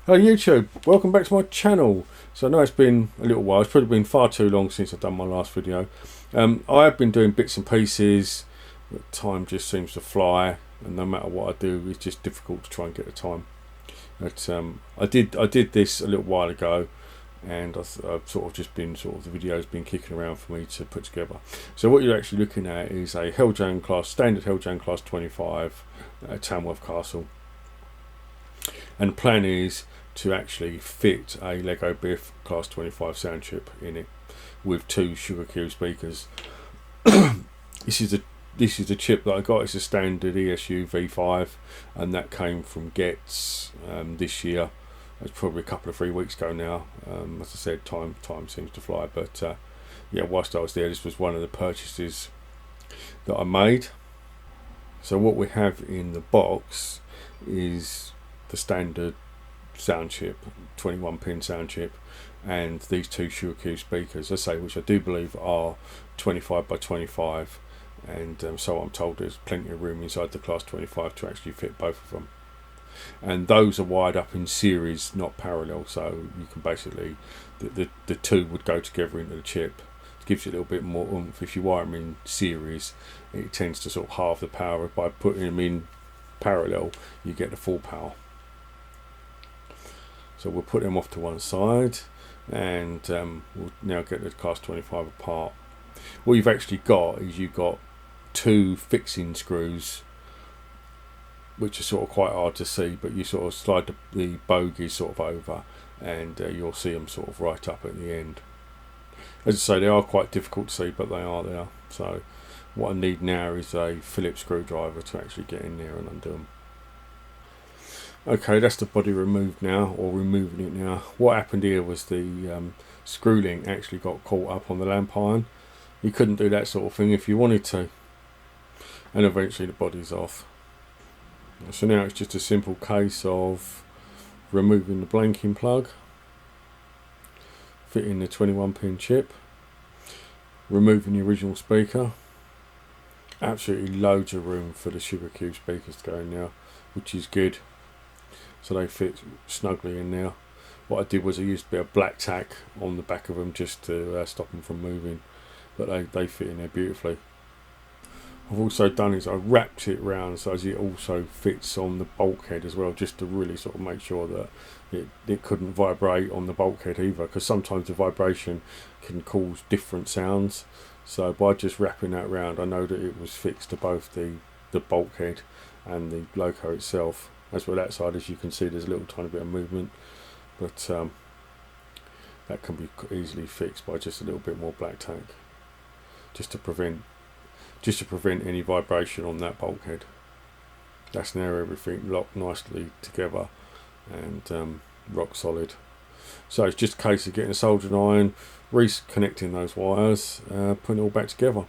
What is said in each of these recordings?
Hello YouTube, welcome back to my channel. So I know it's been a little while, it's probably been far too long since I've done my last video. I have been doing bits and pieces, but time just seems to fly, and no matter what I do, it's just difficult to try and get the time. But I did this a little while ago, and I've sort of just been the video's been kicking around for me to put together. So what you're actually looking at is a Heljan Class, standard Heljan Class 25 Tamworth Castle. And the plan is to actually fit a Legomanbiffo Class 25 sound chip in it with two Sugar Cube speakers. This is the chip that I got. It's a standard ESU V5, and that came from Getz this year. It's probably a couple of 3 weeks ago now. As I said, time seems to fly, but yeah, whilst I was there, this was one of the purchases that I made. So what we have in the box is the standard sound chip, 21 pin sound chip, and these two Sugar Cube speakers, I say, which I do believe are 25 by 25, and so I'm told there's plenty of room inside the Class 25 to actually fit both of them. And those are wired up in series, not parallel, so you can basically the two would go together into the chip. It gives you a little bit more oomph. If you wire them in series, it tends to sort of halve the power. By putting them in parallel, you get the full power. So we'll put them off to one side, and we'll now get the Class 25 apart. What you've actually got is you've got two fixing screws, which are sort of quite hard to see, but you sort of slide the bogies sort of over, and you'll see them sort of right up at the end. As I say, they are quite difficult to see, but they are there. So what I need now is a Phillips screwdriver to actually get in there and undo them. Okay, that's the body removed now, or removing it now. What happened here was the screw link actually got caught up on the lamp iron. You couldn't do that sort of thing if you wanted to. And eventually the body's off. So now it's just a simple case of removing the blanking plug, fitting the 21 pin chip, removing the original speaker. Absolutely loads of room for the Sugar Cube speakers to go in now, which is good. So they fit snugly in there. What I did was I used a bit of black tack on the back of them just to stop them from moving, but they fit in there beautifully. I've also done is I wrapped it round so as it also fits on the bulkhead as well, just to really sort of make sure that it couldn't vibrate on the bulkhead either, because sometimes the vibration can cause different sounds. So by just wrapping that round, I know that it was fixed to both the bulkhead and the loco itself. As well, that side, as you can see, there's a little tiny bit of movement, but that can be easily fixed by just a little bit more black tack, just to prevent any vibration on that bulkhead. That's now everything locked nicely together and rock solid. So it's just a case of getting a soldering iron, reconnecting those wires, putting it all back together.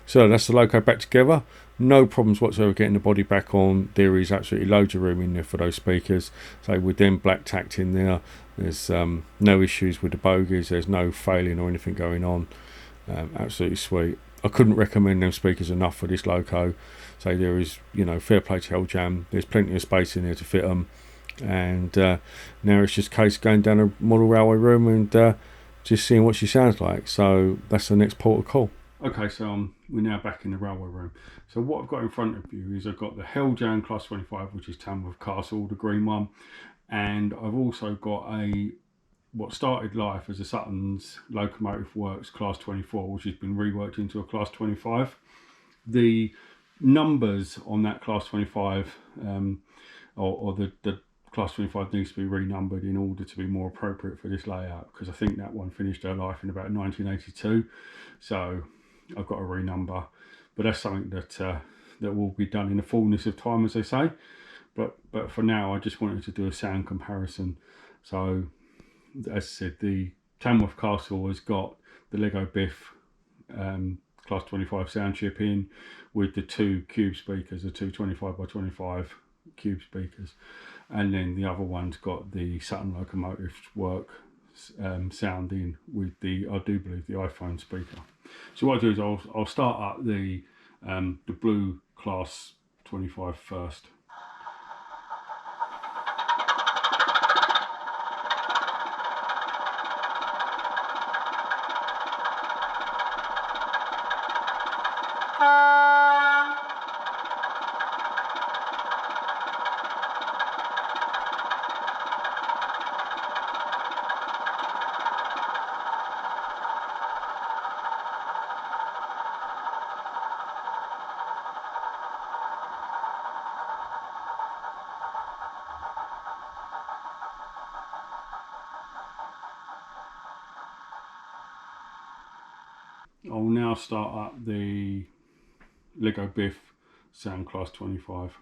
So that's the loco back together. No problems whatsoever getting the body back on. There is absolutely loads of room in there for those speakers. So with them black tacked in there, there's no issues with the bogies. There's no failing or anything going on. Absolutely sweet. I couldn't recommend them speakers enough for this loco. So there is, fair play to Heljan. There's plenty of space in there to fit them. And now it's just a case of going down a model railway room and just seeing what she sounds like. So that's the next port of call. Okay, so we're now back in the railway room. So what I've got in front of you is I've got the Heljan Class 25, which is Tamworth Castle, the green one, and I've also got what started life as a Sutton's Locomotive Works Class 24, which has been reworked into a Class 25. The numbers on that Class 25, or the Class 25 needs to be renumbered in order to be more appropriate for this layout, because I think that one finished her life in about 1982. So I've got a renumber, but that's something that will be done in the fullness of time, as they say. But for now, I just wanted to do a sound comparison. So, as I said, the Tamworth Castle has got the Legomanbiffo Class 25 sound chip in with the two cube speakers, the two 25 by 25 cube speakers, and then the other one's got the Sutton Locomotive Work sound in with I do believe the iPhone speaker. So what I'll do is I'll start up the blue Class 25 first. I'll now start up the Legomanbiffo Sound Class 25.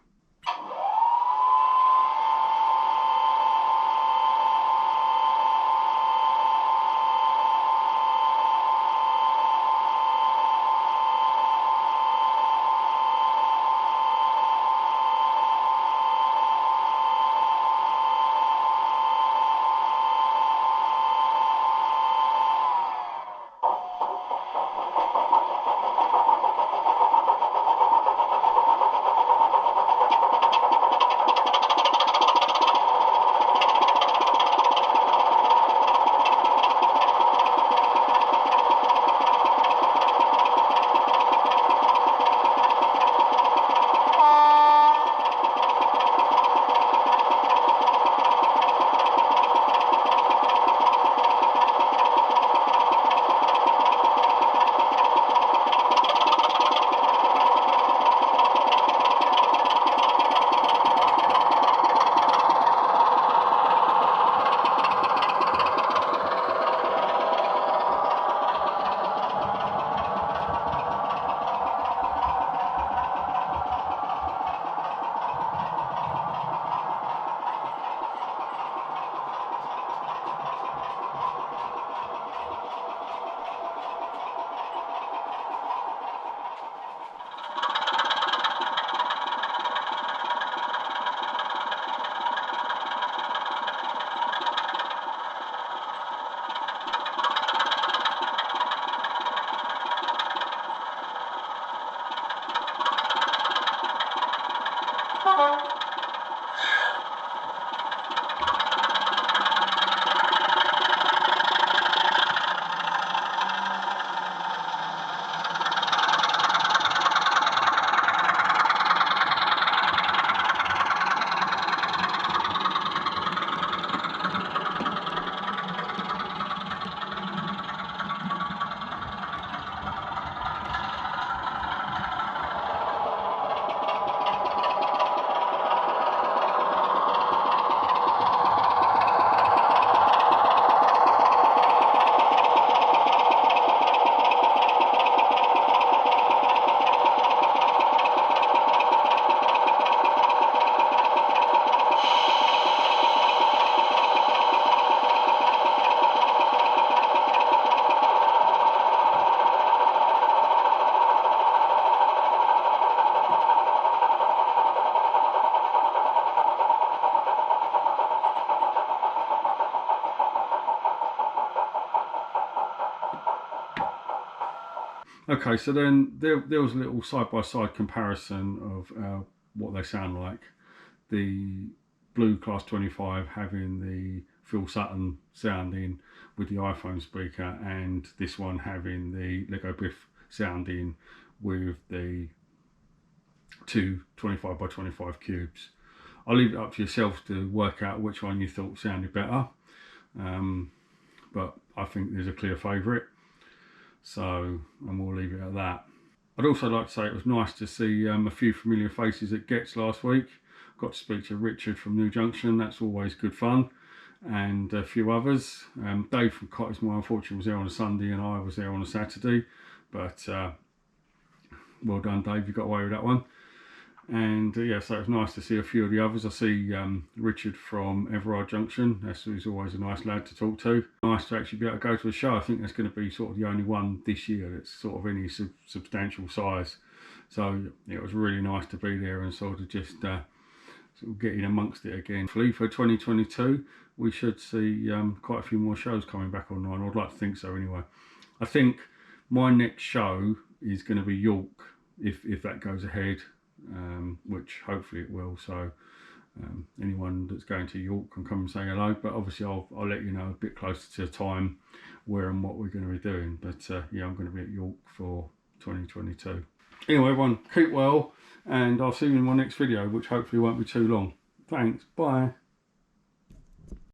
Okay, so then there was a little side-by-side comparison of what they sound like. The Blue Class 25 having the Phil Sutton sounding with the iPhone speaker, and this one having the Legomanbiffo sounding with the two 25 by 25 cubes. I'll leave it up to yourself to work out which one you thought sounded better, but I think there's a clear favourite, so and we'll leave it at that. I'd also like to say it was nice to see a few familiar faces at Getz last week. Got to speak to Richard from New Junction, that's always good fun, and a few others. Dave from Cottesmore unfortunately was there on a Sunday and I was there on a Saturday, but well done Dave, you got away with that one. And yeah, so it was nice to see a few of the others. I see Richard from Everard Junction, he's always a nice lad to talk to. Nice to actually be able to go to a show. I think that's going to be sort of the only one this year that's sort of any substantial size. So yeah, it was really nice to be there and sort of just sort of getting amongst it again. For 2022, we should see quite a few more shows coming back online. I'd like to think so anyway. I think my next show is going to be York, if that goes ahead. Which hopefully it will, so anyone that's going to York can come and say hello, but obviously I'll let you know a bit closer to the time where and what we're going to be doing, but yeah, I'm going to be at York for 2022. Anyway everyone, keep well and I'll see you in my next video, which hopefully won't be too long. Thanks, bye.